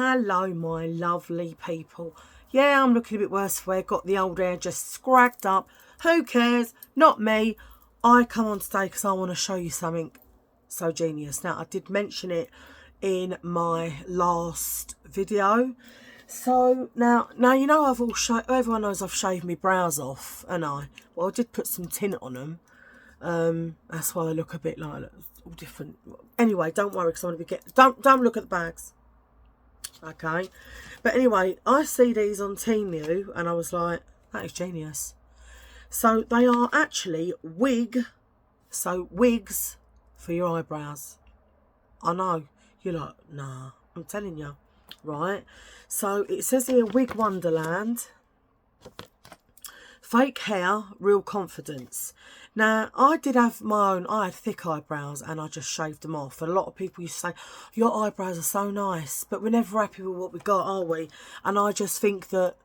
Hello, my lovely people. Yeah, I'm looking a bit worse for wear. Got the old hair just scragged up. Who cares? Not me. I come on today because I want to show you something so genius. Now, I did mention it in my last video. So now you know everyone knows I've shaved my brows off, and I did put some tint on them. That's why they look a bit like all different. Anyway, don't worry because I want to be don't look at the bags. Okay, but anyway, I see these on Temu and I was like, that is genius. So they are actually wigs for your eyebrows. I know, you're like, nah, I'm telling you, right? So it says here, Wig Wonderland, fake hair, real confidence. Now, I did have my own, I had thick eyebrows and I just shaved them off. And a lot of people used to say, your eyebrows are so nice, but we're never happy with what we got, are we? And I just think that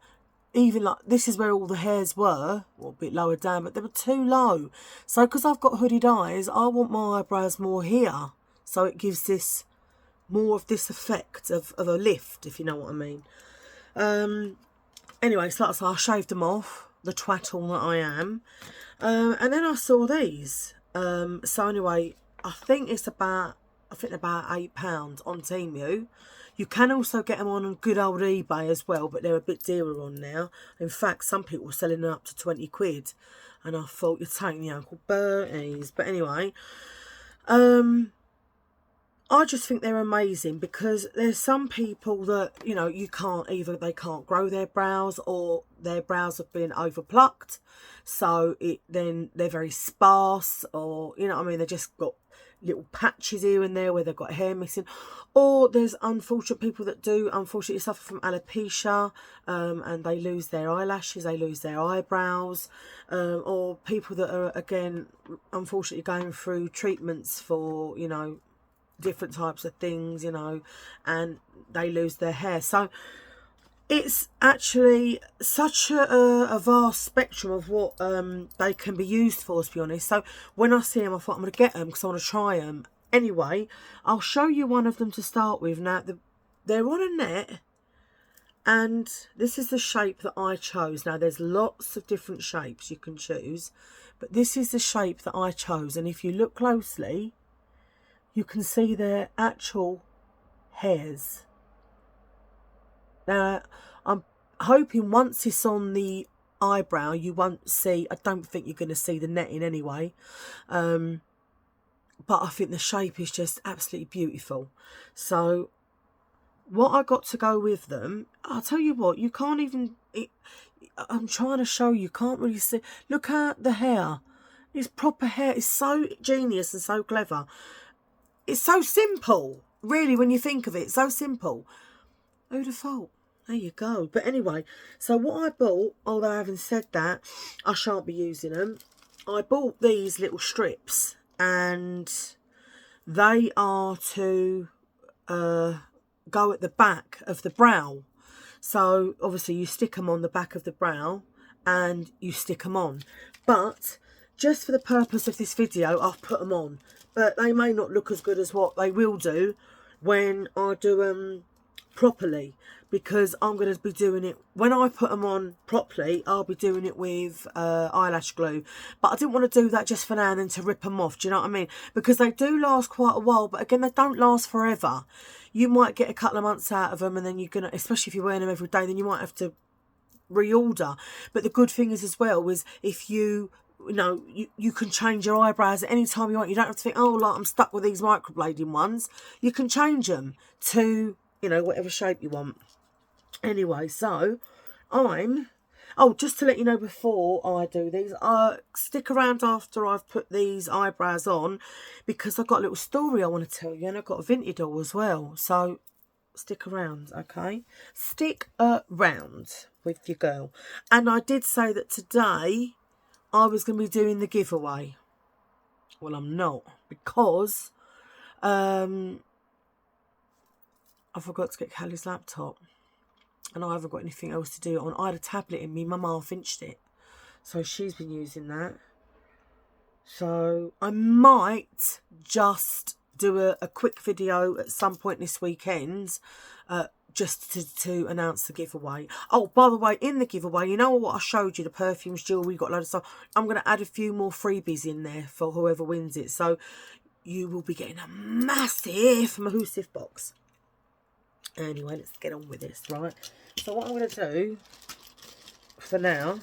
even like, this is where all the hairs were, well, a bit lower down, but they were too low. So because I've got hooded eyes, I want my eyebrows more here. So it gives this, more of this effect of a lift, if you know what I mean. Anyway, so like I said, I shaved them off, the twattle that I am. And then I saw these. So anyway, I think about £8 on Temu. You can also get them on good old eBay as well, but they're a bit dearer on now. In fact, some people were selling them up to 20 quid. And I thought, you're taking the Uncle Bertie's. But anyway, I just think they're amazing because there's some people that, you know, they can't grow their brows, or their brows have been overplucked. So then they're very sparse, or, you know what I mean, they just got little patches here and there where they've got hair missing. Or there's unfortunate people that do unfortunately suffer from alopecia, and they lose their eyelashes, they lose their eyebrows, or people that are, again, unfortunately going through treatments for, you know, different types of things, you know, and they lose their hair. So it's actually such a vast spectrum of what they can be used for, to be honest. So when I see them, I thought I'm going to get them because I want to try them. Anyway, I'll show you one of them to start with. Now, they're on a net, and this is the shape that I chose. Now, there's lots of different shapes you can choose, but this is the shape that I chose. And if you look closely, you can see their actual hairs. Now, I'm hoping once it's on the eyebrow, you won't see, I don't think you're going to see the netting anyway. But I think the shape is just absolutely beautiful. So what I got to go with them, I'll tell you what, you can't even, I'm trying to show you, can't really see. Look at the hair. It's proper hair. It's so genius and so clever. It's so simple, really, when you think of it. So simple. Who'd have thought? There you go. But anyway, so what I bought, although having said that, I shan't be using them. I bought these little strips, and they are to go at the back of the brow. So obviously you stick them on the back of the brow and you stick them on. But just for the purpose of this video, I've put them on. But they may not look as good as what they will do when I do them properly, because I'm going to be doing it, when I put them on properly, I'll be doing it with eyelash glue. But I didn't want to do that just for now and then to rip them off, do you know what I mean? Because they do last quite a while, but again, they don't last forever. You might get a couple of months out of them, and then you're going to, especially if you're wearing them every day, then you might have to reorder. But the good thing is as well, is if you know, you can change your eyebrows at any time you want. You don't have to think, oh, like, I'm stuck with these microblading ones. You can change them to, you know, whatever shape you want. Anyway, so just to let you know before I do these, stick around after I've put these eyebrows on, because I've got a little story I want to tell you, and I've got a vintage haul as well. So stick around, okay? Stick around with your girl. And I did say that today I was going to be doing the giveaway. Well, I'm not, because I forgot to get Callie's laptop, and I haven't got anything else to do it on. I had a tablet in me, Mum half-inched it, so she's been using that. So I might just do a quick video at some point this weekend just to announce the giveaway. Oh, by the way, in the giveaway, you know what I showed you, the perfumes, jewellery, got a load of stuff. I'm going to add a few more freebies in there for whoever wins it. So you will be getting a massive Mahusif box. Anyway, let's get on with this, right? So what I'm going to do for now,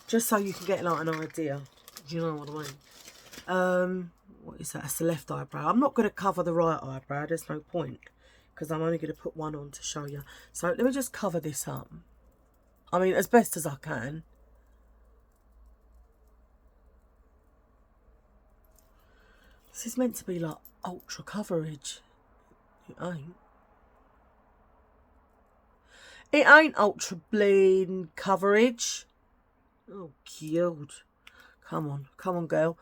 just so you can get like an idea, do you know what I mean? What is that? That's the left eyebrow. I'm not going to cover the right eyebrow. There's no point, because I'm only going to put one on to show you. So let me just cover this up. I mean, as best as I can. This is meant to be like ultra coverage. It ain't. It ain't ultra bleeding coverage. Oh, cute. Come on, girl.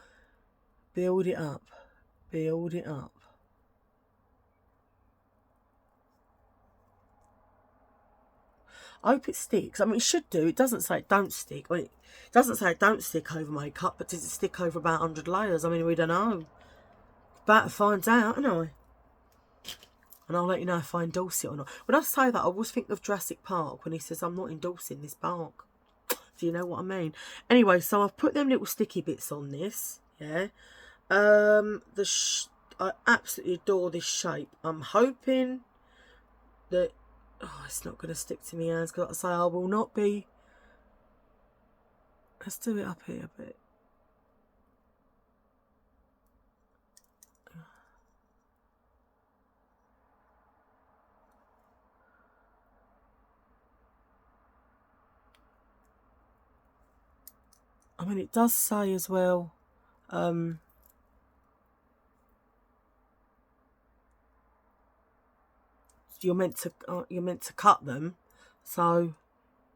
Build it up. Build it up. I hope it sticks. I mean, it should do. It doesn't say it don't stick. I mean, it doesn't say it don't stick over makeup, but does it stick over about 100 layers? I mean, we don't know. About to find out, aren't I? And I'll let you know if I endorse it or not. When I say that, I always think of Jurassic Park when he says, I'm not endorsing this park. Do you know what I mean? Anyway, so I've put them little sticky bits on this. Yeah. I absolutely adore this shape. I'm hoping that it's not going to stick to my hands, because like I say, I will not be. Let's do it up here a bit. I mean, it does say as well, you're meant to cut them. So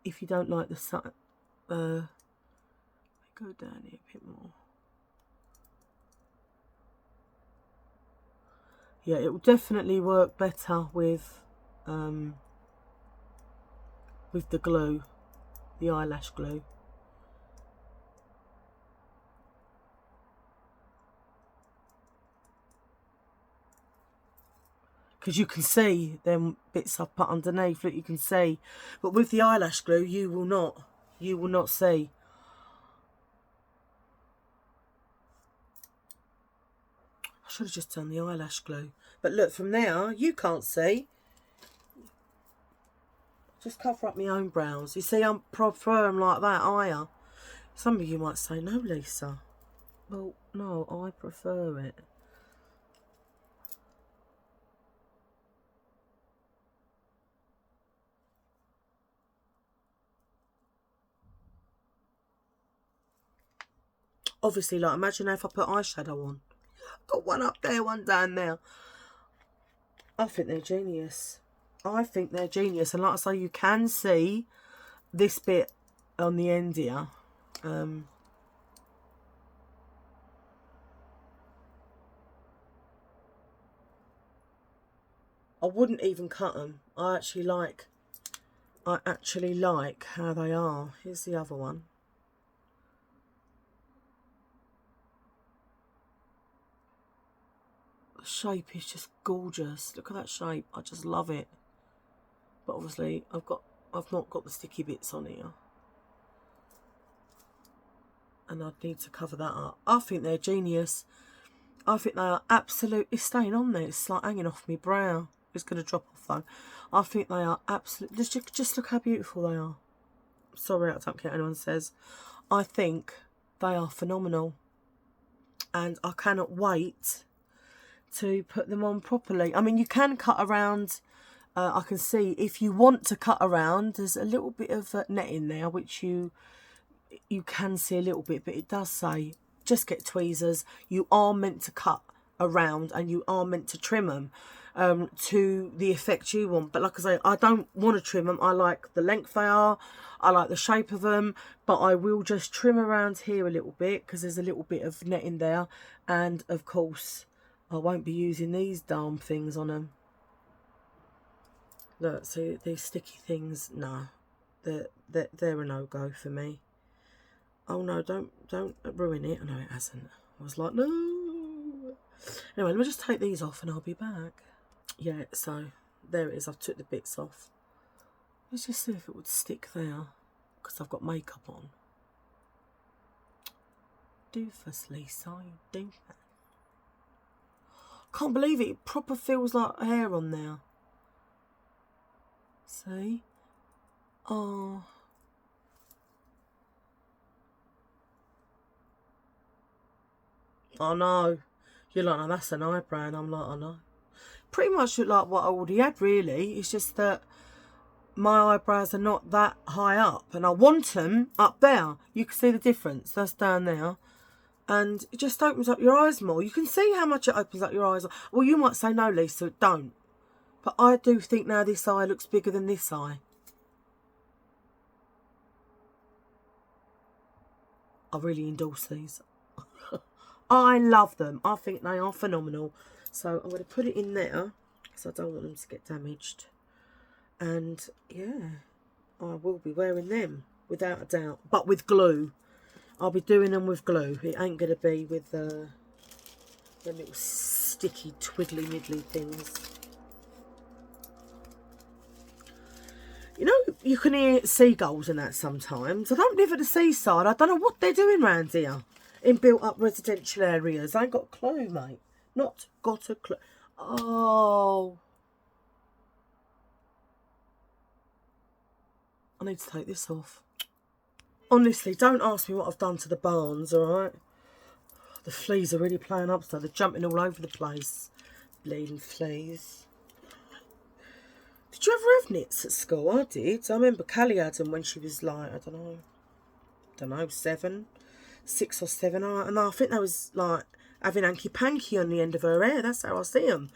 if you don't like the sun, go down here a bit more. Yeah, it will definitely work better with the glue, the eyelash glue. Because you can see them bits I've put underneath, look, you can see. But with the eyelash glue, you will not see. I should have just done the eyelash glue. But look, from there, you can't see. Just cover up my own brows. You see, I prefer them like that, are you? Some of you might say, no, Lisa. Well, no, I prefer it. Obviously, like, imagine if I put eyeshadow on. Got one up there, one down there. I think they're genius. I think they're genius. And like I say, you can see this bit on the end here. I wouldn't even cut them. I actually like how they are. Here's the other one. The shape is just gorgeous. Look at that shape. I just love it. But obviously I've not got the sticky bits on here. And I'd need to cover that up. I think they're genius. I think they are absolutely staying on there. It's like hanging off my brow. It's going to drop off though. I think they are absolutely... Just look how beautiful they are. Sorry, I don't care what anyone says. I think they are phenomenal. And I cannot wait to put them on properly. I mean, you can cut around. I can see if you want to cut around, there's a little bit of netting there, which you can see a little bit, but it does say just get tweezers. You are meant to cut around and you are meant to trim them to the effect you want. But like I say, I don't want to trim them. I like the length they are. I like the shape of them, but I will just trim around here a little bit because there's a little bit of netting there. And of course, I won't be using these darn things on them. Look, see these sticky things. No, they're a no-go for me. Oh no, don't ruin it. No, it hasn't. I was like, no. Anyway, let me just take these off and I'll be back. Yeah, so there it is. I've took the bits off. Let's just see if it would stick there, because I've got makeup on. Doofus, Lisa, you doofus. Can't believe it. It proper feels like hair on there. See? Oh. I know. You're like, no, that's an eyebrow. And I'm like, I know. Pretty much look like what I already had, really. It's just that my eyebrows are not that high up. And I want them up there. You can see the difference. That's down there. And it just opens up your eyes more. You can see how much it opens up your eyes. Well, you might say, no, Lisa, it don't. But I do think now this eye looks bigger than this eye. I really endorse these. I love them. I think they are phenomenal. So I'm going to put it in there, because I don't want them to get damaged. And, yeah, I will be wearing them, without a doubt. But with glue. I'll be doing them with glue. It ain't going to be with the little sticky, twiddly, niddly things. You know, you can hear seagulls and that sometimes. I don't live at the seaside. I don't know what they're doing around here in built-up residential areas. I ain't got a clue, mate. Not got a clue. Oh. I need to take this off. Honestly, don't ask me what I've done to the barns, alright? The fleas are really playing up, so they're jumping all over the place. Bleeding fleas. Did you ever have nits at school? I did. I remember Callie had them when she was like, I don't know, 6 or 7. And I think that was like having hanky-panky on the end of her hair. That's how I see them.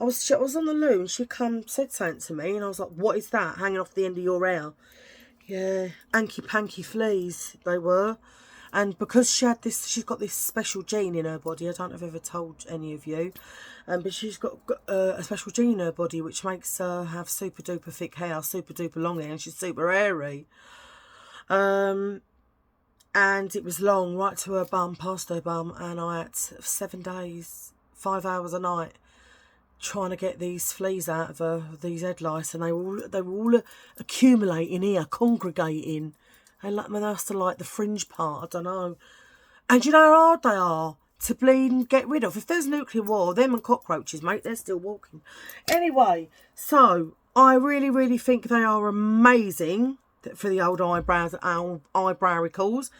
I was on the loo and she said something to me and I was like, what is that hanging off the end of your hair? Yeah, hanky-panky fleas they were. And because she's got this special gene in her body, I don't know if I've ever told any of you, but she's got a special gene in her body which makes her have super duper thick hair, super duper long hair, and she's super hairy. And it was long, right to her bum, past her bum, and I had 7 days, 5 hours a night, trying to get these fleas out of her, these head lice, and they were all accumulating here, congregating. And like, that's to like the fringe part, I don't know. And you know how hard they are to bleed and get rid of. If there's nuclear war, them and cockroaches, mate, they're still walking. Anyway, so I really, really think they are amazing for the old eyebrows, eyebrowicals.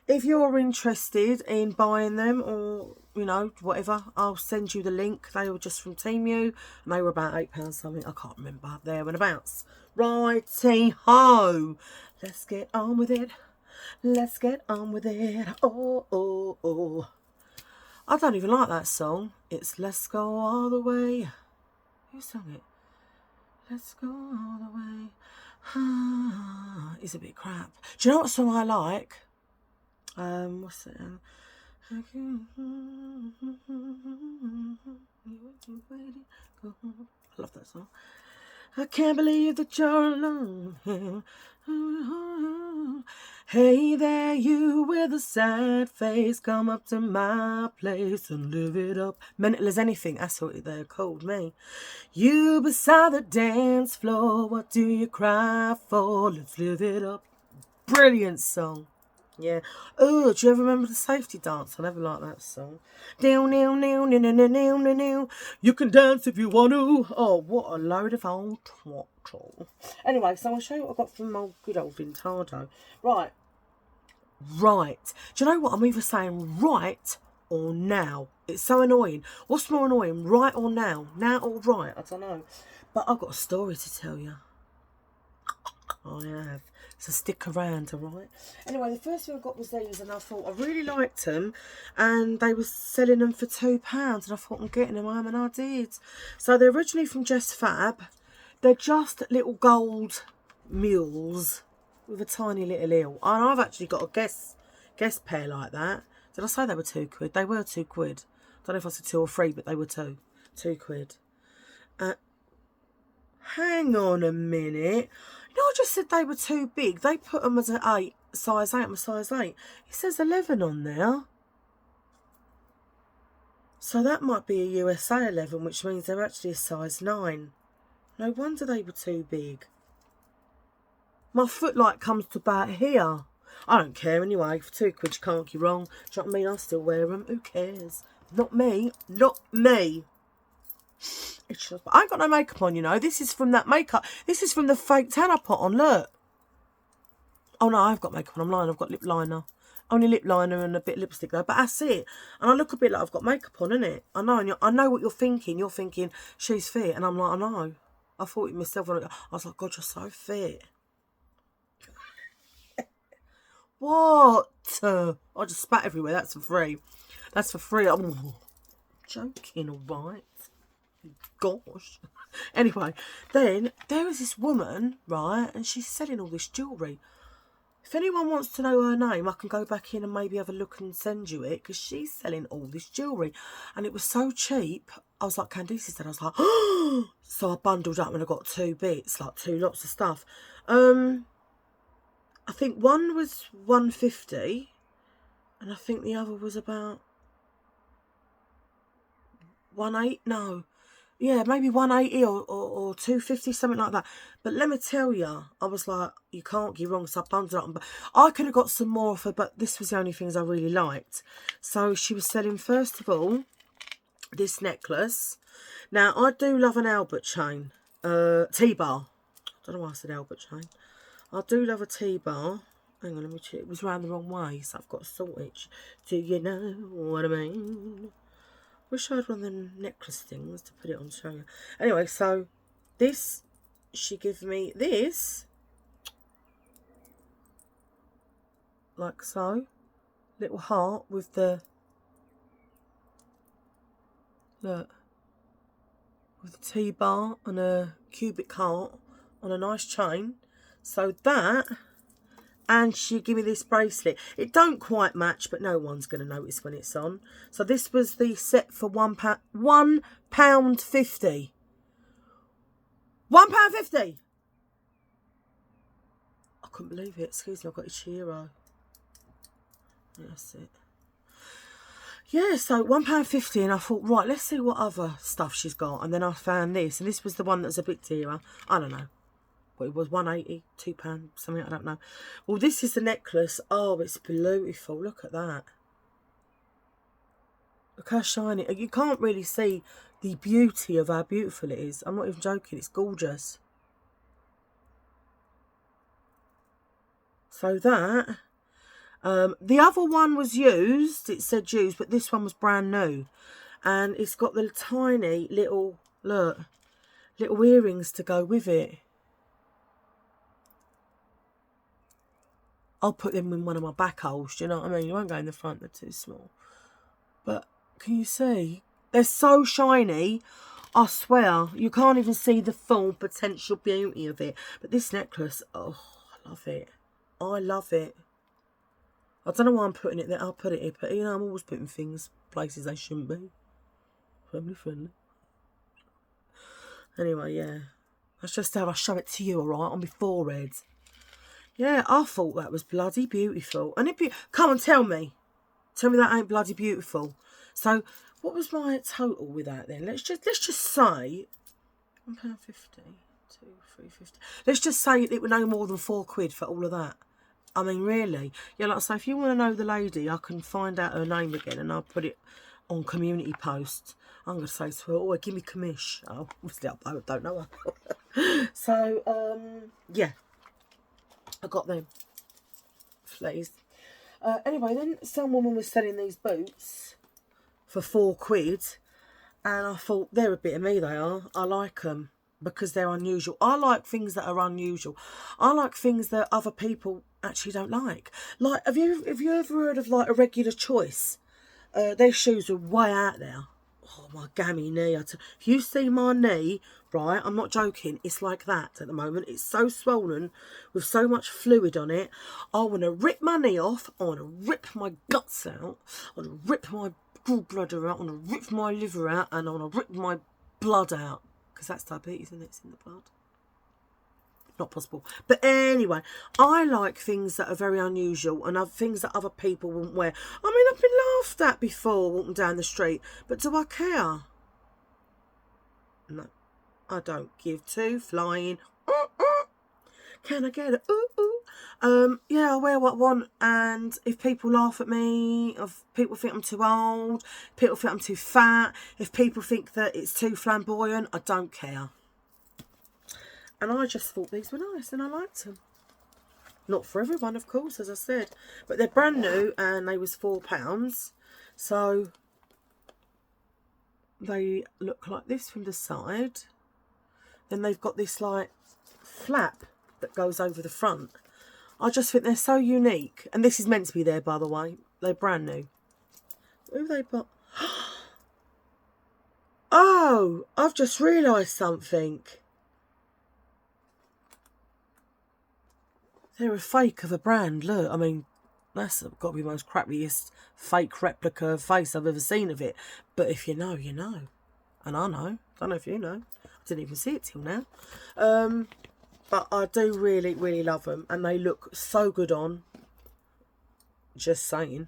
If you're interested in buying them or, you know, whatever, I'll send you the link. They were just from Temu and they were about £8 something. I can't remember. There and abouts. Righty-ho. Let's get on with it. Let's get on with it. Oh, oh, oh. I don't even like that song. It's Let's Go All the Way. Who sung it? Let's go all the way. It's a bit crap. Do you know what song I like? What's it? I love that song. I can't believe that you're alone. Hey there, you with a sad face, come up to my place and live it up. Mental as anything, that's what they're called me. You beside the dance floor, what do you cry for? Let's live it up. Brilliant song. Yeah. Oh, do you ever remember the safety dance? I never liked that song. Down, down, down, down, down, down, down, down. You can dance if you want to. Oh, what a load of old twattle. Anyway, so I'll show you what I got from my good old Vintado. Right. Right. Do you know what? I'm either saying right or now. It's so annoying. What's more annoying, right or now? Now or right? I don't know. But I've got a story to tell you. I have. So stick around, alright? Anyway, the first thing I got was these, and I thought I really liked them, and they were selling them for £2, and I thought I'm getting them home, and I did. So they're originally from Just Fab. They're just little gold mules with a tiny little eel. And I've actually got a guest pair like that. Did I say they were £2? They were £2. I don't know if I said 2 or 3, but they were £2. £2. Hang on a minute. You know, I just said they were too big. They put them as an 8, size 8. I'm a size 8. It says 11 on there. So that might be a USA 11, which means they're actually a size 9. No wonder they were too big. My foot like comes to about here. I don't care anyway. For £2 you can't get wrong. Do you know what I mean? I still wear them. Who cares? Not me. Not me. It's just, I ain't got no makeup on, you know. This is from that makeup. This is from the fake tan I put on. Look. Oh no, I've got makeup on. I'm lying. I've got lip liner. Only lip liner and a bit of lipstick though. But that's it. And I look a bit like I've got makeup on, innit? I know. And I know what you're thinking. You're thinking she's fit, and I'm like, I know. I thought it myself. I was like, God, you're so fit. What? I just spat everywhere. That's for free. That's for free. I'm joking, all right. Gosh. Anyway, then there was this woman, right, and she's selling all this jewellery. If anyone wants to know her name, I can go back in and maybe have a look and send you it, because she's selling all this jewellery. And it was so cheap. I was like, Candice said, I was like, oh! So I bundled up and I got 2 bits, like 2 lots of stuff. I think one was £150, and I think the other was about £180. No, yeah, maybe £180 or £250, something like that. But let me tell you, I was like, you can't get wrong. So I bundled up. But I could have got some more off her, but this was the only things I really liked. So she was selling, first of all, this necklace. Now I do love an Albert chain, T-bar. I don't know why I said Albert chain. I do love a T-bar. Hang on, let me check. It was round the wrong way, so I've got to sort it. Do you know what I mean? Wish I had one of them necklace things to put it on to show you. Anyway, so this, she gave me this. Like so. Little heart with the, look, with the T-bar and a cubic heart on a nice chain. So that, and she gave me this bracelet. It don't quite match, but no one's going to notice when it's on. So this was the set for £1.50. £1.50. I couldn't believe it. Excuse me, I've got a Chiro. That's it. Yeah, so £1.50, and I thought, right, let's see what other stuff she's got. And then I found this, and this was the one that's a bit dearer. I don't know. Well, it was £1.80, £2, something, I don't know. Well, this is the necklace. Oh, it's beautiful. Look at that. Look how shiny. You can't really see the beauty of how beautiful it is. I'm not even joking. It's gorgeous. So that. The other one was used. It said used, but this one was brand new. And it's got the tiny little, look, little earrings to go with it. I'll put them in one of my back holes, do you know what I mean? You won't go in the front, they're too small. But can you see? They're so shiny, I swear. You can't even see the full potential beauty of it. But this necklace, oh, I love it. I love it. I don't know why I'm putting it there. I'll put it here. But, you know, I'm always putting things places they shouldn't be. Family friendly. Anyway, yeah. That's just how I show it to you, all right, on my forehead. Yeah, I thought that was bloody beautiful. And come on, tell me. Tell me that ain't bloody beautiful. So, what was my total with that then? Let's just say £1.50, £3.50. Let's just say it was no more than £4 for all of that. I mean, really. Yeah, like I say, if you want to know the lady, I can find out her name again and I'll put it on community post. I'm going to say to her, oh, give me commish. Oh, obviously, I don't know her. So, yeah. I got them. Please. Anyway, then some woman was selling these boots for £4. And I thought, they're a bit of me, they are. I like them because they're unusual. I like things that are unusual. I like things that other people actually don't like. Like, have you ever heard of, like, a Regular Choice? Their shoes are way out there. Oh, my gammy knee. If you see my knee, right, I'm not joking, it's like that at the moment. It's so swollen with so much fluid on it. I want to rip my knee off. I want to rip my guts out. I want to rip my gallbladder out. I want to rip my liver out. And I want to rip my blood out. Because that's diabetes, isn't it? It's in the blood. Not possible. But anyway, I like things that are very unusual and things that other people wouldn't wear. I mean, I've been laughed at before walking down the street, but do I care? No. I don't give two flying. Can I get a yeah, I wear what I want, and if people laugh at me, if people think I'm too old, people think I'm too fat, if people think that it's too flamboyant, I don't care. And I just thought these were nice and I liked them. Not for everyone, of course, as I said, but they're brand new and they was £4. So they look like this from the side. Then they've got this like flap that goes over the front. I just think they're so unique. And this is meant to be there, by the way. They're brand new. Who have they got? Oh, I've just realised something. They're a fake of a brand. Look, I mean, that's got to be the most crappiest fake replica face I've ever seen of it. But if you know, you know. And I know. Don't know if you know. I didn't even see it till now. But I do really, really love them. And they look so good on. Just saying.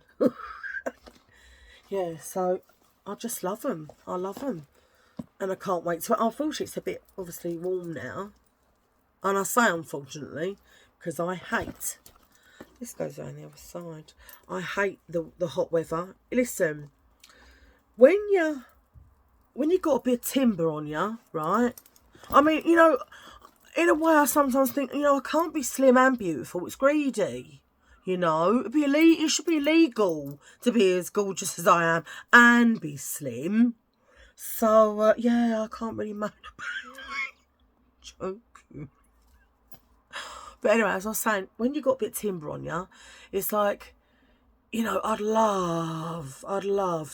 Yeah, so I just love them. I love them. And I can't wait to... Unfortunately, it's a bit, obviously, warm now. And I say unfortunately, because I hate... This goes around the other side. I hate the hot weather. Listen, when you got a bit of timber on you, right? I mean, you know... In a way, I sometimes think, you know, I can't be slim and beautiful. It's greedy, you know. It should be illegal to be as gorgeous as I am and be slim. So, yeah, I can't really moan about it. Joking. But anyway, as I was saying, when you got a bit of timber on you, it's like, you know, I'd love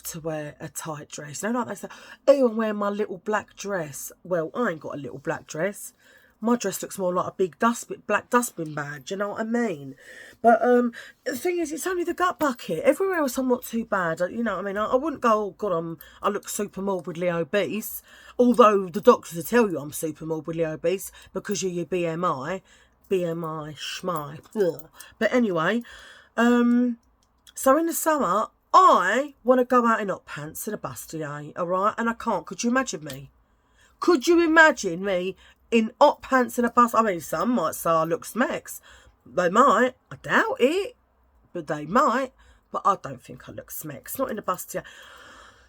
to wear a tight dress. You know, like they say, oh, I'm wearing my little black dress. Well, I ain't got a little black dress. My dress looks more like a big black dustbin bag, do you know what I mean? But the thing is, it's only the gut bucket. Everywhere else I'm not too bad, you know what I mean? I wouldn't go, oh God, I look super morbidly obese, although the doctors will tell you I'm super morbidly obese because of your BMI, schmy. Ugh. But anyway, so in the summer, I want to go out in hot pants and a bustier, all right? And I can't. Could you imagine me? Could you imagine me in hot pants and a bust? I mean, some might say I look smacks. They might. I doubt it. But they might. But I don't think I look smacks. Not in a bustier.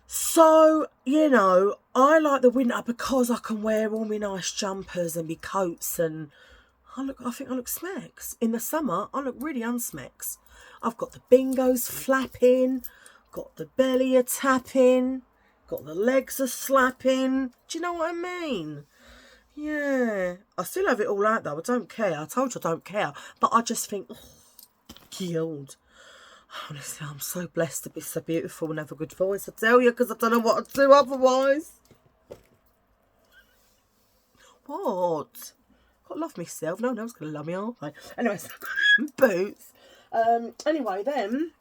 So, you know, I like the winter because I can wear all my nice jumpers and my coats, and I think I look smacks. In the summer, I look really unsmacks. I've got the bingos flapping, got the belly a tapping, got the legs a slapping. Do you know what I mean? Yeah. I still have it all out though. I don't care. I told you I don't care. But I just think, oh, killed. Honestly, I'm so blessed to be so beautiful and have a good voice, I tell you, because I don't know what to do otherwise. What? Got to love myself. No one else going to love me, aren't they? Anyway, so boots. Anyway, then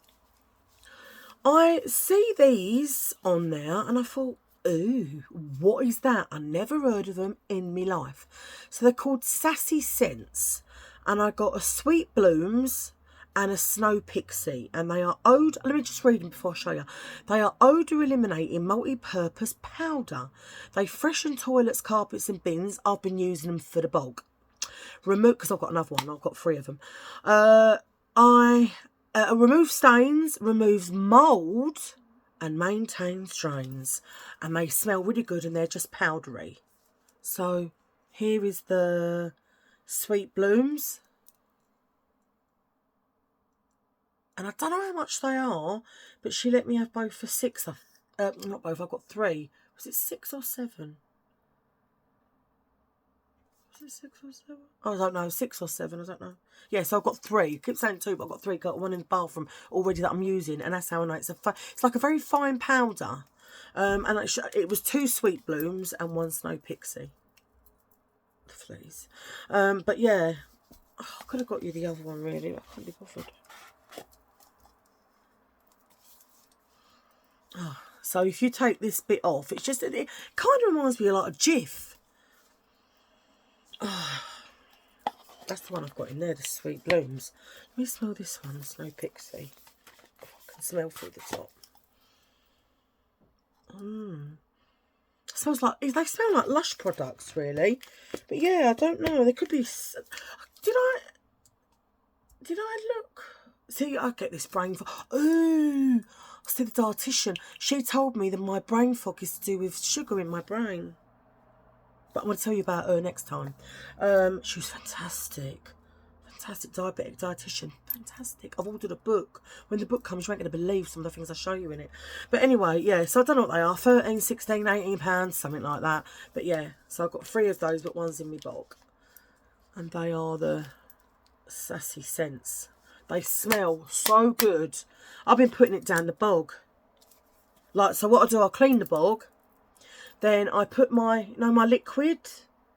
I see these on there and I thought, ooh, what is that? I never heard of them in my life. So they're called Sassy Scents. And I got a Sweet Blooms and a Snow Pixie. And they are let me just read them before I show you. They are odour eliminating multi-purpose powder. They freshen toilets, carpets and bins. I've been using them for the bulk. Because I've got another one. I've got 3 of them. Remove stains, removes mould, and maintains drains. And they smell really good and they're just powdery. So here is the Sweet Blooms. And I don't know how much they are, but she let me have both for 6. Not both, I've got 3. Was it 6 or 7? Was it 6 or 7? Oh, I don't know, 6 or 7, I don't know. Yeah, so I've got 3. I keep saying 2, but I've got 3. Got one in the bathroom already that I'm using, and that's how I know it's it's like a very fine powder. And it was 2 Sweet Blooms and 1 Snow Pixie. Please. But yeah, I could have got you the other one really, but I can't be bothered. Oh, so if you take this bit off, it kind of reminds me of like a GIF. Oh, that's the one I've got in there, the Sweet Blooms. Let me smell this one, Snow Pixie. Oh, I can smell through the top. smells like, they smell like Lush products, really. But yeah, I don't know. They could be. Did I look? See, I get this brain fog. Ooh, I see the dietitian. She told me that my brain fog is to do with sugar in my brain. But I'm going to tell you about her next time. She was fantastic. Fantastic diabetic dietitian. Fantastic. I've ordered a book. When the book comes, you ain't going to believe some of the things I show you in it. But anyway, yeah, so I don't know what they are. 13, 16, 18 pounds, something like that. But yeah, so I've got 3 of those, but one's in my bog. And they are the Sassy Scents. They smell so good. I've been putting it down the bog. Like, so what I do, I'll clean the bog. Then I put my, my liquid,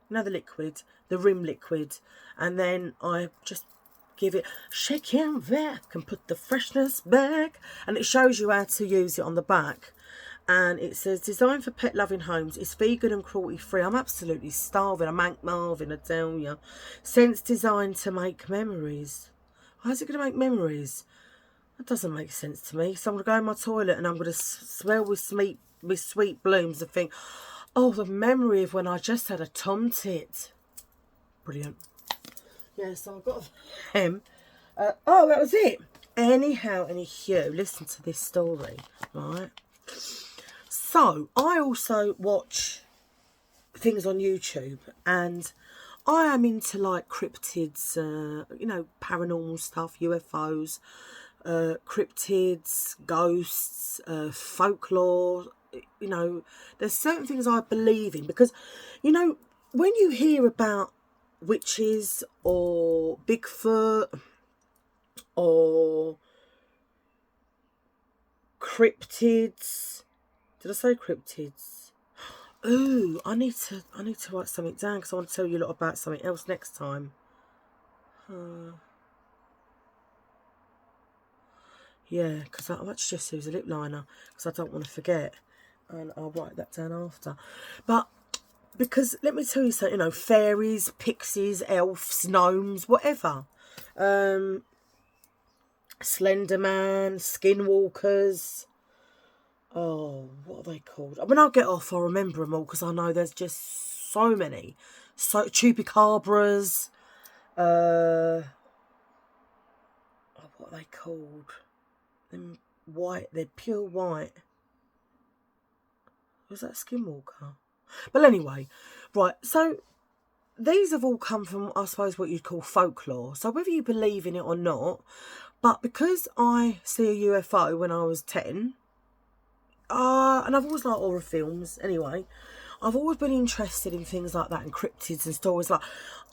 the liquid, the rim liquid, and then I just give it shake and vac and put the freshness back. And it shows you how to use it on the back. And it says, designed for pet loving homes, it's vegan and cruelty free. I'm absolutely starving. I'm Hank Marvin, I tell you. Scents designed to make memories. How's it going to make memories? That doesn't make sense to me. So I'm going to go in my toilet and I'm going to smell with sweet blooms and think, oh, the memory of when I just had a tom tit. Brilliant. Yeah, so I've got them. Oh, that was it. Anyhow, listen to this story, right? So, I also watch things on YouTube, and I am into, like, cryptids, paranormal stuff, UFOs, cryptids, ghosts, folklore. There's certain things I believe in, because, when you hear about witches or Bigfoot or cryptids, did I say cryptids? Ooh, I need to write something down, because I want to tell you a lot about something else next time. Yeah, because I'll actually just use a lip liner, because I don't want to forget, and I'll write that down after. But because let me tell you something, fairies, pixies, elves, gnomes, whatever, Slender Man, skinwalkers. Oh, what are they called? When I get off, I'll remember them all, because I know there's just so many. So chupacabras. What are they called? Them white. They're pure white. Was that skinwalker? But anyway, right. So these have all come from, I suppose, what you'd call folklore. So whether you believe in it or not, but because I see a UFO when I was 10. And I've always liked horror films anyway. I've always been interested in things like that and cryptids and stories. Like,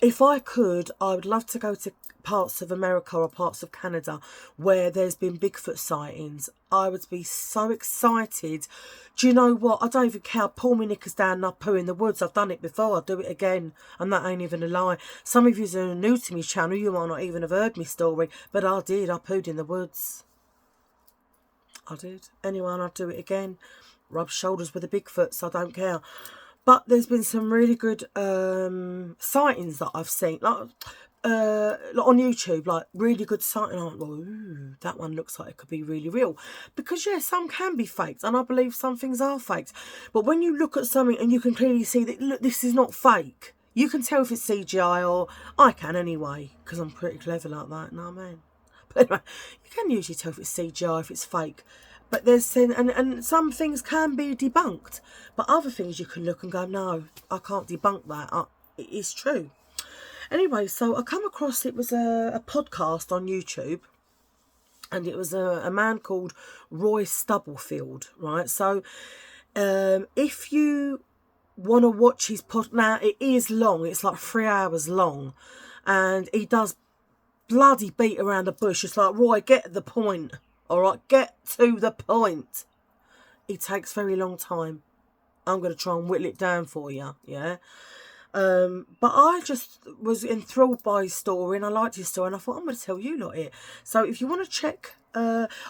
if I could, I would love to go to parts of America or parts of Canada where there's been Bigfoot sightings. I would be so excited. Do you know what? I don't even care. I pull my knickers down and I poo in the woods. I've done it before. I'll do it again. And that ain't even a lie. Some of you are new to my channel. You might not even have heard my story. But I did. I pooed in the woods. I did. Anyway, and I'll do it again. Rub shoulders with a Bigfoot, so I don't care. But there's been some really good sightings that I've seen, like on YouTube, like really good sighting. I'm like, ooh, that one looks like it could be really real. Because, yeah, some can be faked, and I believe some things are faked. But when you look at something and you can clearly see that, look, this is not fake, you can tell if it's CGI, or I can anyway, because I'm pretty clever like that, you know what I mean? But anyway, you can usually tell if it's CGI, if it's fake. But there's and some things can be debunked, but other things you can look and go, no, I can't debunk that. It is true. Anyway, so I come across, it was a podcast on YouTube, and it was a man called Roy Stubblefield, right? So if you want to watch his pod, now it is long, it's like 3 hours long, and he does bloody beat around the bush. It's like, Roy, get the point. All right, get to the point. It takes very long time. I'm going to try and whittle it down for you, yeah? But I just was enthralled by his story, and I liked his story, and I thought, I'm going to tell you lot it. So if you want to check,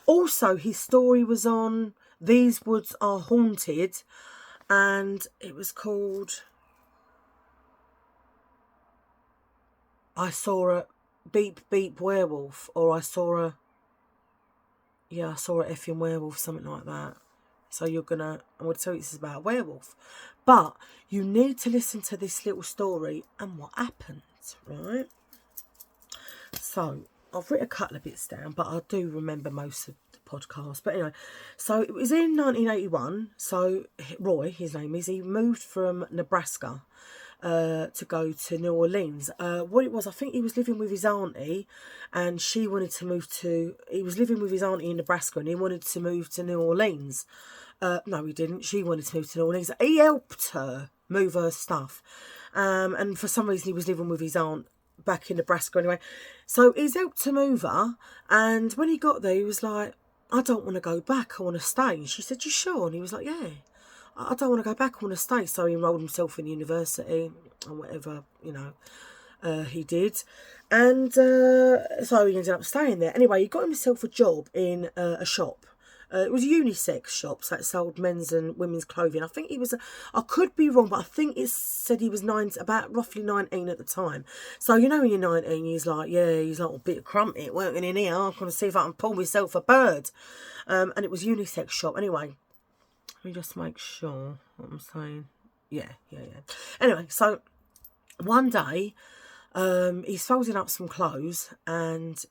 also his story was on These Woods Are Haunted, and it was called I Saw a Beep Beep Werewolf, or I saw a effing werewolf, something like that. So I'm going to tell you this is about a werewolf. But you need to listen to this little story and what happened, right? So I've written a couple of bits down, but I do remember most of the podcast. But anyway, so it was in 1981. So Roy, his name is, he moved from Nebraska to go to New Orleans. What it was, I think he was living with his auntie, and she wanted to move to. He was living with his auntie in Nebraska, and he wanted to move to New Orleans. No, he didn't. She wanted to move to New Orleans. He helped her move her stuff, and for some reason he was living with his aunt back in Nebraska anyway. So he's helped to move her, and when he got there, he was like, "I don't want to go back. I want to stay." And she said, "You sure?" And he was like, "Yeah. I don't want to go back, I want to stay." So he enrolled himself in university and whatever, he did. And so he ended up staying there. Anyway, he got himself a job in a shop. It was a unisex shop that sold men's and women's clothing. I think he was, I could be wrong, but I think it said he was about roughly 19 at the time. So, when you're 19, he's like a bit of crumpet working in here. I'm going to see if I can pull myself a bird. And it was a unisex shop. Anyway, let me just make sure what I'm saying. Yeah. Anyway, so one day, he's folding up some clothes and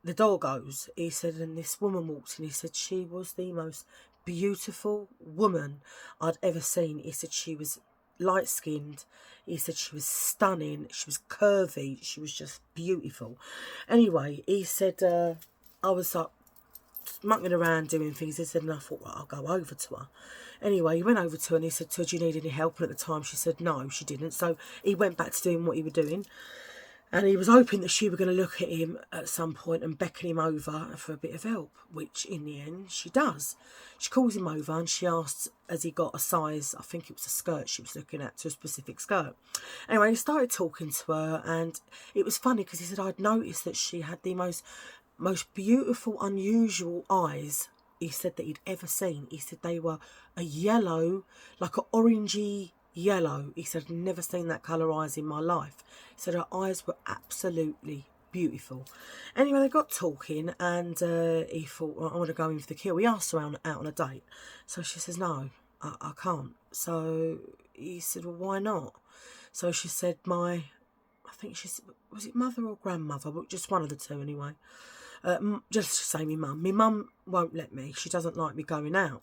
the door goes. He said, and this woman walked in. He said she was the most beautiful woman I'd ever seen. He said she was light-skinned. He said she was stunning. She was curvy. She was just beautiful. Anyway, he said, I was like, mucking around doing things. He said, and I thought, well, I'll go over to her. Anyway, he went over to her and he said to her, "Do you need any help?" And at the time she said no, she didn't. So he went back to doing what he was doing, and he was hoping that she was going to look at him at some point and beckon him over for a bit of help, which in the end she does. She calls him over and she asks, has he got a size, I think it was a skirt she was looking at, to a specific skirt. Anyway, he started talking to her, and it was funny because he said, I'd noticed that she had the most beautiful, unusual eyes he said that he'd ever seen. He said they were a yellow, like an orangey yellow. He said, I'd never seen that colour eyes in my life. He said her eyes were absolutely beautiful. Anyway, they got talking, and he thought, well, I want to go in for the kill. He asked her out on a date. So she says, no, I can't. So he said, well, why not? So she said, I think she's, was it mother or grandmother? But just one of the two anyway. Just to say my mum. My mum won't let me. She doesn't like me going out.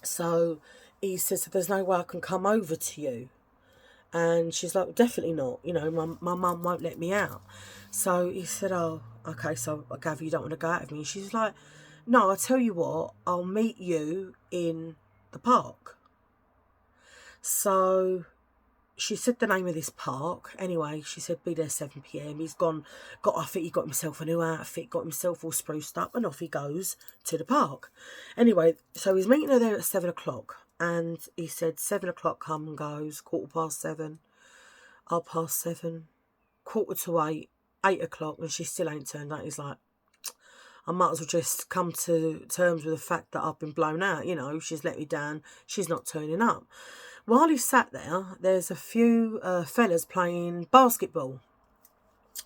So he says, so there's no way I can come over to you. And she's like, well, definitely not. My mum won't let me out. So he said, oh, okay, so I gather you don't want to go out with me. And she's like, no, I'll tell you what, I'll meet you in the park. So she said the name of this park. Anyway, she said, be there 7 p.m. He's I think he got himself a new outfit, got himself all spruced up, and off he goes to the park. Anyway, so he's meeting her there at 7 o'clock. And he said 7 o'clock come and goes, 7:15, 7:30, 7:15, 8 o'clock, and she still ain't turned out. He's like, I might as well just come to terms with the fact that I've been blown out. She's let me down. She's not turning up. While he sat there, there's a few fellas playing basketball.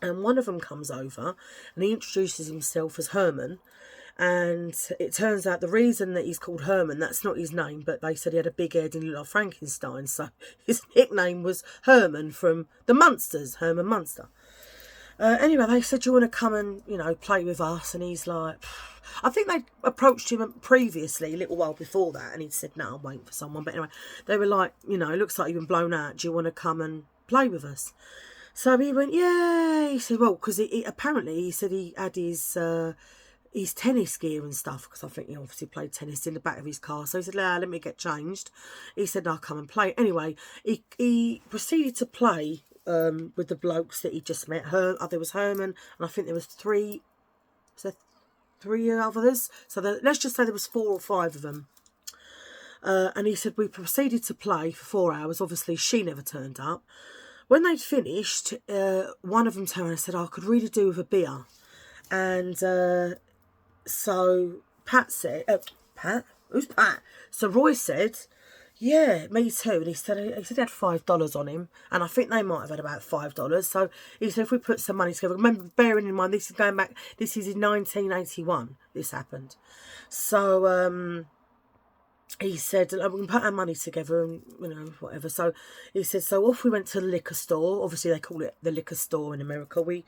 And one of them comes over and he introduces himself as Herman. And it turns out the reason that he's called Herman, that's not his name, but they said he had a big head and looked like Frankenstein. So his nickname was Herman from the Munsters, Herman Munster. Anyway, they said, do you want to come and, play with us? And he's like, I think they approached him previously, a little while before that, and he'd said, no, I'm waiting for someone. But anyway, they were like, it looks like you've been blown out. Do you want to come and play with us? So he went, yeah. He said, well, because apparently he said he had his tennis gear and stuff, because I think he obviously played tennis in the back of his car. So he said, let me get changed. He said, I'll come and play. Anyway, he proceeded to play with the blokes that he just met. There was Herman, and I think there was three others. So let's just say there was 4 or 5 of them. And he said, we proceeded to play for 4 hours. Obviously, she never turned up. When they'd finished, one of them turned around and said, I could really do with a beer. And so Pat said, Pat? Who's Pat? So Roy said, yeah, me too. And he said he had $5 on him, and I think they might have had about $5. So he said, if we put some money together, remember, bearing in mind, this is in 1981, this happened. So he said, we can put our money together and, whatever. So he said, so off we went to the liquor store. Obviously, they call it the liquor store in America. We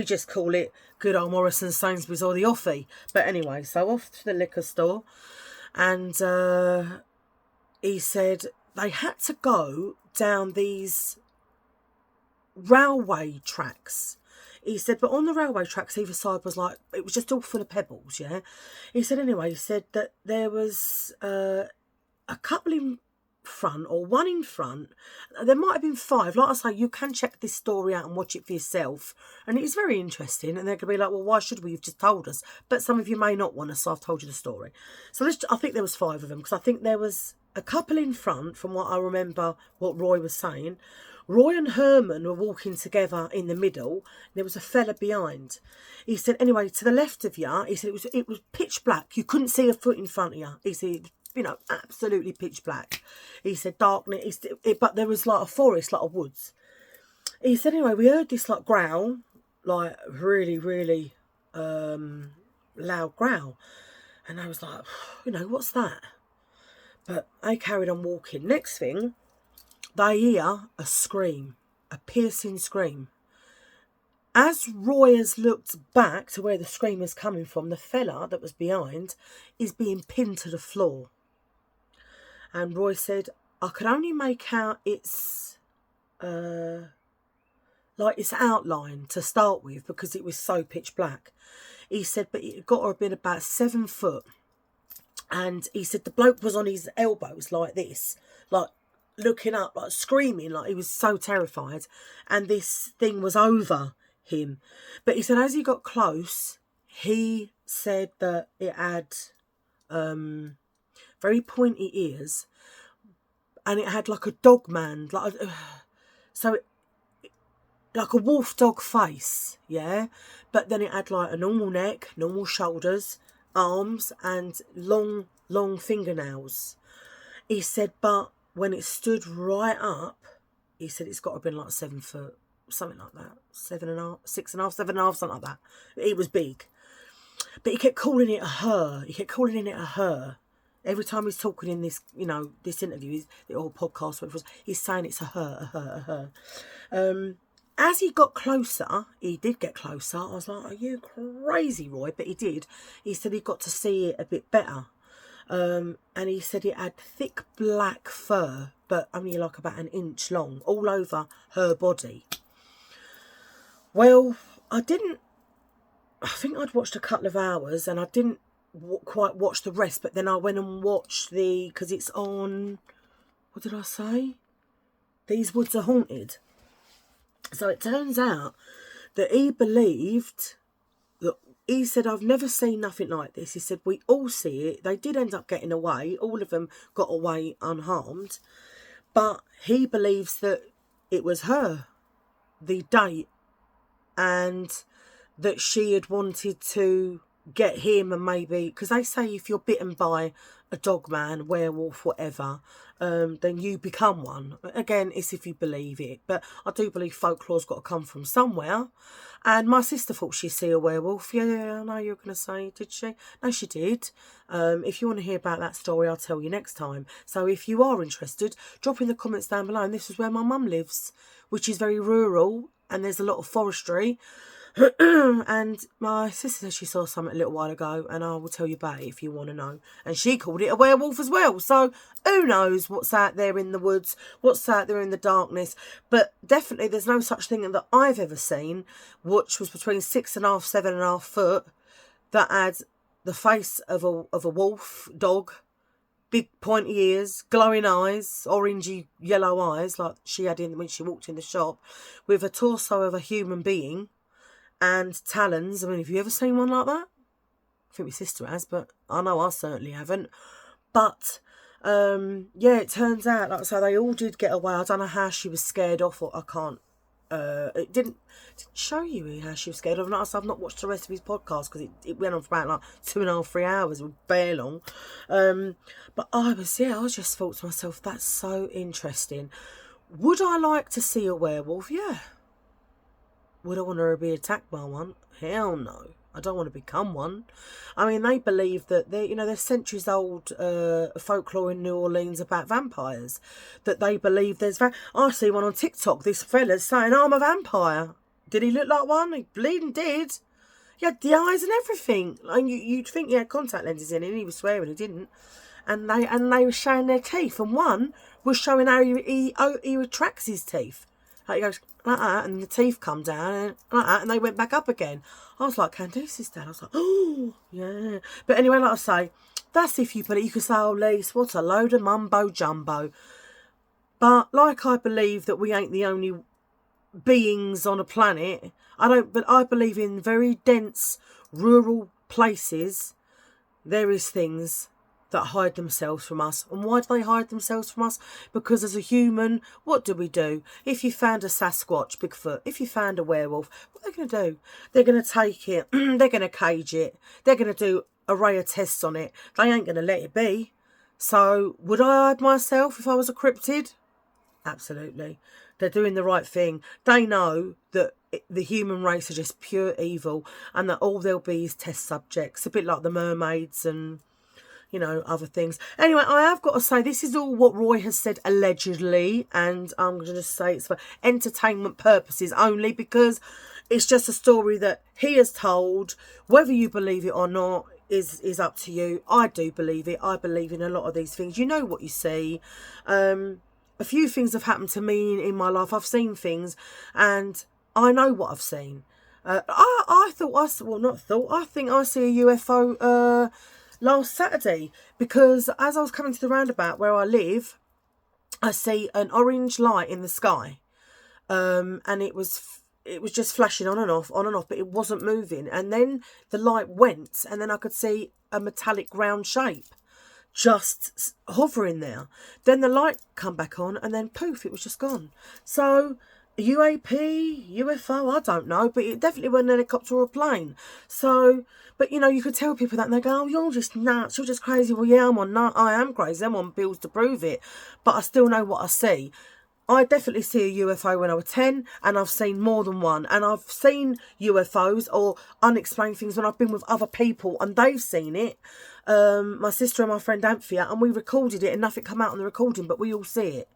just call it good old Morrison's, Sainsbury's or the Offie. But anyway, so off to the liquor store. And he said they had to go down these railway tracks. He said, but on the railway tracks, either side was like, it was just all full of pebbles, yeah? He said, anyway, he said that there was a couple in front, or one in front. There might have been 5. Like I say, you can check this story out and watch it for yourself. And it is very interesting. And they're going to be like, well, why should we? You've just told us. But some of you may not want us, so I've told you the story. So I think there was 5 of them, because I think there was a couple in front, from what I remember what Roy was saying. Roy and Herman were walking together in the middle. There was a fella behind. He said, anyway, to the left of you, he said it was pitch black. You couldn't see a foot in front of you. He said, absolutely pitch black. He said darkness, but there was like a forest, like a woods. He said, anyway, we heard this like growl, like really, really loud growl. And I was like, what's that? But they carried on walking. Next thing, they hear a scream, a piercing scream. As Roy has looked back to where the scream was coming from, the fella that was behind is being pinned to the floor. And Roy said, I could only make out its outline to start with, because it was so pitch black. He said, but it had got to have been about 7 foot. And he said the bloke was on his elbows like this, like looking up, like screaming, like he was so terrified. And this thing was over him. But he said as he got close, he said that it had very pointy ears, and it had like a dog man, like like a wolf dog face, yeah. But then it had like a normal neck, normal shoulders, arms, and long fingernails. He said, but when it stood right up, he said it's got to have been like 7 foot, something like that, 7.5, 6.5, 7.5, something like that. It was big. But he kept calling it a her. He kept calling it a her. Every time he's talking in this, this interview, or podcast, whatever it was, he's saying it's a her, a her, a her. As he got closer, he did get closer. I was like, are you crazy, Roy? But he did. He said he got to see it a bit better. And he said it had thick black fur, but only like about 1 inch long, all over her body. Well, I think I'd watched a couple of hours, and I didn't quite watch the rest, but then I went and watched because it's on, what did I say? These Woods Are Haunted. So it turns out that he believed that, he said, I've never seen nothing like this. He said, we all see it. They did end up getting away. All of them got away unharmed. But he believes that it was her, the date, and that she had wanted to get him, and maybe, because they say if you're bitten by a dog man, werewolf, whatever, then you become one. Again, it's if you believe it, but I do believe folklore's got to come from somewhere. And my sister thought she'd see a werewolf. Yeah, I know you're going to say, did she? No, she did. If you want to hear about that story, I'll tell you next time. So if you are interested, drop in the comments down below. And this is where my mum lives, which is very rural, and there's a lot of forestry. And my sister said she saw something a little while ago, and I will tell you about it if you want to know. And she called it a werewolf as well. So who knows what's out there in the woods, what's out there in the darkness. But definitely there's no such thing that I've ever seen, which was between 6.5, 7.5 foot, that had the face of a wolf dog, big pointy ears, glowing eyes, orangey yellow eyes like she had in when she walked in the shop, with a torso of a human being, and talons. I mean, have you ever seen one like that? I think my sister has, but I know I certainly haven't. But yeah, it turns out, like I say, they all did get away. I don't know how she was scared off, or I can't. It didn't show you how she was scared of. I've not watched the rest of his podcast, because it went on for about like 2.5, 3 hours. It was bare long. But I just thought to myself, that's so interesting. Would I like to see a werewolf? Yeah. Would I want her to be attacked by one? Hell no. I don't want to become one. I mean, they believe that there's centuries old folklore in New Orleans about vampires. That they believe there's. I see one on TikTok. This fella's saying, "I'm a vampire." Did he look like one? He bleeding did. He had the eyes and everything. And you'd think he had contact lenses in, and he was swearing he didn't. And they were showing their teeth, and one was showing how he retracts his teeth. Like he goes like that, and the teeth come down, and like that, and they went back up again. I was like, Candice's dad. I was like, oh, yeah. But anyway, like I say, that's if you believe. You could say, oh, Lise, what a load of mumbo jumbo. But like I believe that we ain't the only beings on a planet, but I believe in very dense rural places there is things that hide themselves from us. And why do they hide themselves from us? Because as a human, what do? If you found a Sasquatch, Bigfoot, if you found a werewolf, what are they going to do? They're going to take it, they're going to cage it, they're going to do an array of tests on it. They ain't going to let it be. So would I hide myself if I was a cryptid? Absolutely. They're doing the right thing. They know that the human race are just pure evil, and that all there'll be is test subjects, a bit like the mermaids and other things. Anyway, I have got to say, this is all what Roy has said allegedly, and I'm going to just say it's for entertainment purposes only, because it's just a story that he has told. Whether you believe it or not is up to you. I do believe it. I believe in a lot of these things. You know what you see. A few things have happened to me in my life. I've seen things, and I know what I've seen. I think I see a UFO last Saturday, because as I was coming to the roundabout where I live, I see an orange light in the sky, and it was just flashing on and off, but it wasn't moving. And then the light went, and then I could see a metallic round shape just hovering there. Then the light come back on, and then poof, it was just gone. So UAP, UFO, I don't know, but it definitely wasn't an helicopter or a plane. So, but you could tell people that, and they go, oh, you're just nuts, you're just crazy. Well, yeah, I am crazy. I'm on bills to prove it, but I still know what I see. I definitely see a UFO when I was 10, and I've seen more than one. And I've seen UFOs or unexplained things when I've been with other people and they've seen it. My sister and my friend Anthea, and we recorded it, and nothing come out on the recording, but we all see it.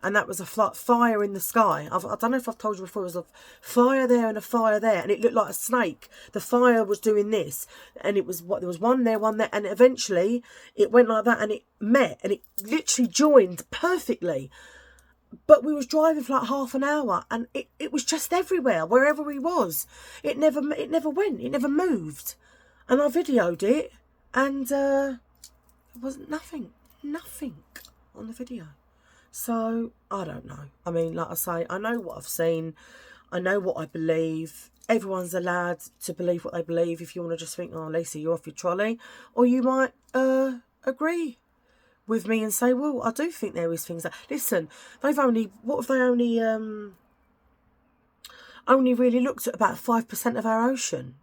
And that was a fire in the sky. I don't know if I've told you before, it was a fire there and a fire there, and it looked like a snake. The fire was doing this, and there was one there, and eventually it went like that, and it met, and it literally joined perfectly. But we was driving for like half an hour, and it was just everywhere, wherever we was. It never went, it never moved. And I videoed it, and there was nothing on the video. So, I don't know. I mean, like I say, I know what I've seen. I know what I believe. Everyone's allowed to believe what they believe. If you want to just think, oh, Lisa, you're off your trolley. Or you might agree with me and say, well, I do think there is things that... Listen, what if they only really looked at about 5% of our ocean?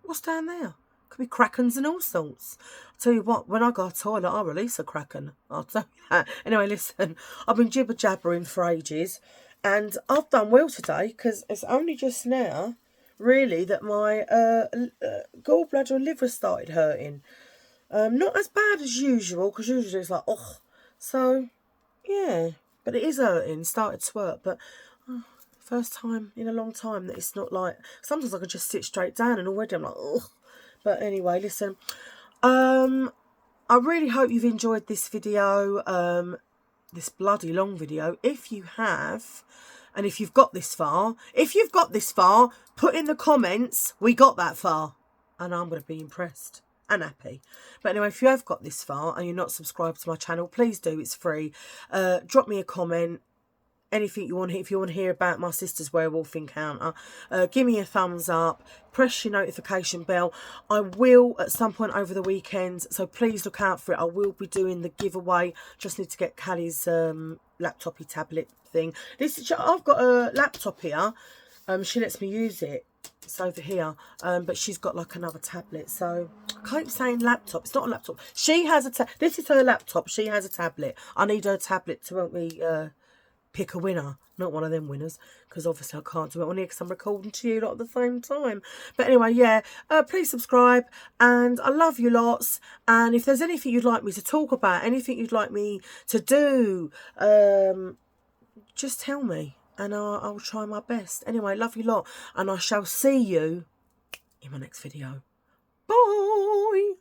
What's down there? Could be krakens and all sorts. I'll tell you what, when I go to the toilet, I'll release a kraken. I'll tell you that. Anyway, listen, I've been jibber-jabbering for ages, and I've done well today, because it's only just now, really, that my gallbladder and liver started hurting. Not as bad as usual, because usually it's like, oh. So, yeah, but it is hurting, started to hurt, but... first time in a long time that it's not like... Sometimes I can just sit straight down, and already I'm like, ugh. But anyway, listen, I really hope you've enjoyed this video, this bloody long video. If you have, and if you've got this far, put in the comments, we got that far. And I'm going to be impressed and happy. But anyway, if you have got this far and you're not subscribed to my channel, please do, it's free. Drop me a comment. Anything you want, if you want to hear about my sister's werewolf encounter, give me a thumbs up, press your notification bell. I will at some point over the weekend, so please look out for it. I will be doing the giveaway. Just need to get Callie's laptopy tablet thing. I've got a laptop here. She lets me use it. It's over here, but she's got like another tablet. So I keep saying laptop. It's not a laptop. She has a this is her laptop. She has a tablet. I need her tablet to help me pick a winner. Not one of them winners, because obviously I can't do it on here because I'm recording to you lot at the same time. But anyway, yeah, please subscribe, and I love you lots. And if there's anything you'd like me to talk about, anything you'd like me to do, just tell me, and I'll try my best. Anyway, love you lot, and I shall see you in my next video. Bye!